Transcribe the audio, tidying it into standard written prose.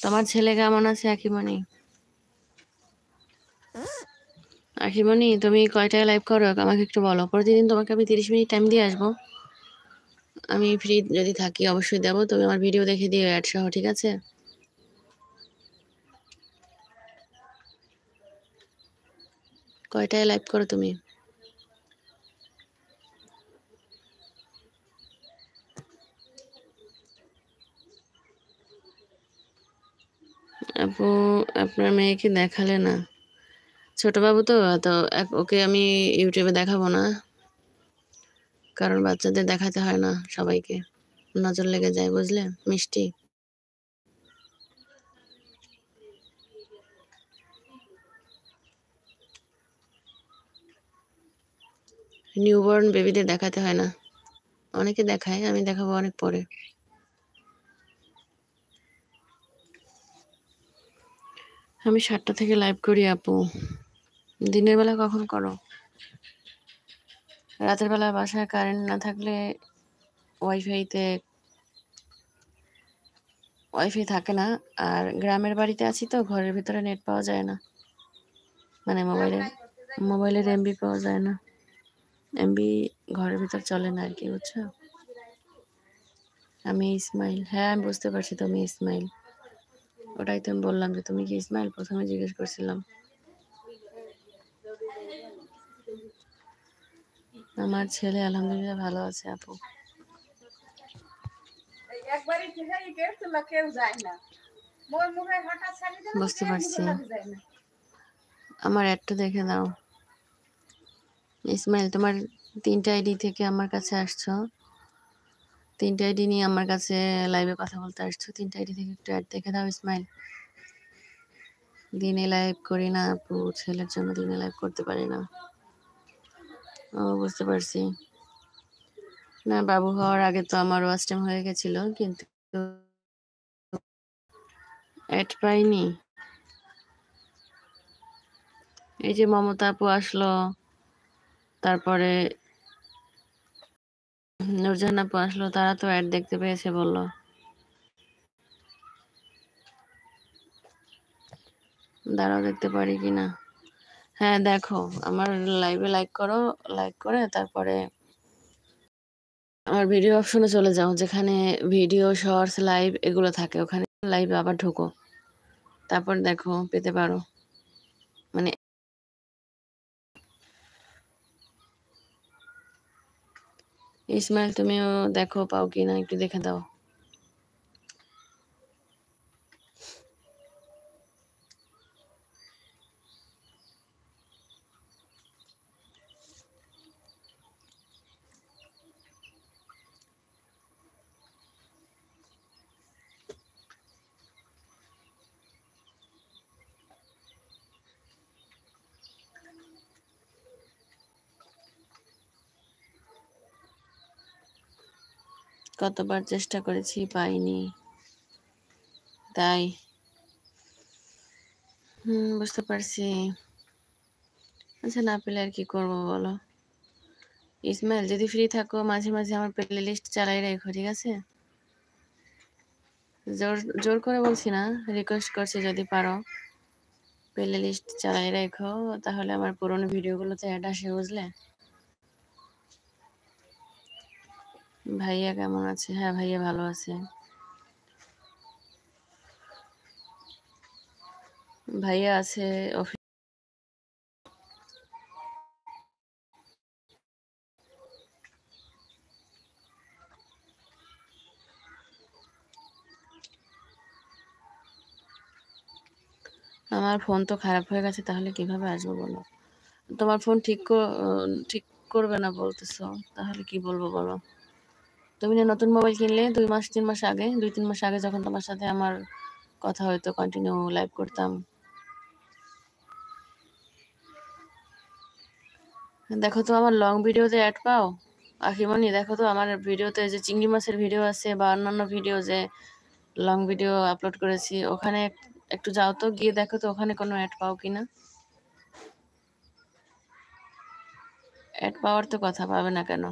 তোমার ছেলে কেমন আছে আখিমণি? আখিমণি, তুমি কয়টায় লাইভ করো আমাকে একটু বলো। প্রতিদিন তোমাকে আমি 30 মিনিট টাইম দিয়ে আসবো। আমি ফ্রি যদি থাকি অবশ্যই দেবো। তুমি আমার ভিডিও দেখে দিও অ্যাড সহ, ঠিক আছে? কয়টায় লাইভ করো তুমি? আপু, আপনার মেয়েকে দেখালে না? ছোট বাবু তো, তো ওকে আমি ইউটিউবে দেখাবো না, কারণ বাচ্চাদের দেখাতে হয় না সবাইকে, নজর লেগে যায়, বুঝলে মিষ্টি। নিউবর্ন বেবিদের দেখাতে হয় না, অনেকে দেখায়, আমি দেখাবো অনেক পরে। আমি 7টা থেকে লাইভ করি আপু। দিনের বেলা কখন করো? রাতের বেলা বাসায় কারেন্ট না থাকলে ওয়াইফাই থাকে না, আর গ্রামের বাড়িতে আছি তো ঘরের ভিতরে নেট পাওয়া যায় না, মানে মোবাইলের এমবি পাওয়া যায় না, এমবি ঘরের ভিতর চলে না আর কি, বুঝছো? আমি ইসমাইল, হ্যাঁ আমি বুঝতে পারছি তুমি ইসমাইল, ওটাই তো আমি বললাম যে তুমি কি ইসমাইল, প্রথমে জিজ্ঞেস করছিলাম। আমার ছেলে আলহামদুলিল্লাহ ভালো আছে আপু। বুঝতে পারছি। আমার অ্যাডটা দেখে দাও। ইসমাইল, তোমার 3টা আইডি থেকে আমার কাছে আসছো, 3টা আইডি নিয়ে আমার কাছে লাইভে কথা বলতে আসছো, 3টা আইডি থেকে একটু অ্যাড দেখে দাও ইসমাইল। দিনে লাইভ করি না আপু, ছেলের জন্য দিনে লাইভ করতে পারি না। ও বুঝতে পারছি। না, বাবু হওয়ার আগে তো আমার ওয়াচ টাইম হয়ে গেছিল, কিন্তু অ্যাড পাইনি। এই যে মমতা আপু আসলো, তারপরে নুরজাহান আপু আসলো, তারা তো অ্যাড দেখতে পেয়েছে বললো। দাঁড়াও দেখতে পারি কিনা। হ্যাঁ দেখো, আমার লাইভে লাইক করো, লাইক করে তারপরে আমার ভিডিও অপশনে চলে যাও, যেখানে ভিডিও শর্টস লাইভ এগুলো থাকে, ওখানে লাইভে আবার ঢোকো, তারপর দেখো পেতে পারো। মানে ইসমাইল, তুমিও দেখো পাও কিনা, একটু দেখে দাও। কতবার চেষ্টা করেছি, পাইনি, তাই। বুঝতে পারছি। আচ্ছা, না পেলে আর কি করবো বলো। ইসমাইল, যদি ফ্রি থাকো মাঝে মাঝে আমার প্লে লিস্ট চালাই রেখো, ঠিক আছে? জোর জোর করে বলছি না, রিকোয়েস্ট করছি, যদি পারো প্লে লিস্ট চালাই রেখো, তাহলে আমার পুরোনো ভিডিওগুলোতে অ্যাড আসে, বুঝলে? ভাইয়া কেমন আছে? হ্যাঁ ভাইয়া ভালো আছে। ভাইয়া আছে অফিস। আমার ফোন তো খারাপ হয়ে গেছে, তাহলে কিভাবে আসবো বলো? তোমার ফোন ঠিক করবে না বলতেছো, তাহলে কি বলবো বলো? তুমি না নতুন মোবাইল কিনলে 2 মাস 3 মাস আগে, 2-3 মাস আগে, যখন তোমার সাথে আমার কথা হয়তো, কন্টিনিউ লাইভ করতাম। দেখো তো আমার লং ভিডিওতে অ্যাড পাও আখিমণি, দেখো তো আমার ভিডিওতে যে চিংড়ি মাছের ভিডিও আছে বা অন্যান্য ভিডিও যে লং ভিডিও আপলোড করেছি, ওখানে একটু যাও তো, গিয়ে দেখো তো ওখানে কোনো অ্যাড পাও কিনা। অ্যাড পাওয়ার তো কথা, পাবে না কেন?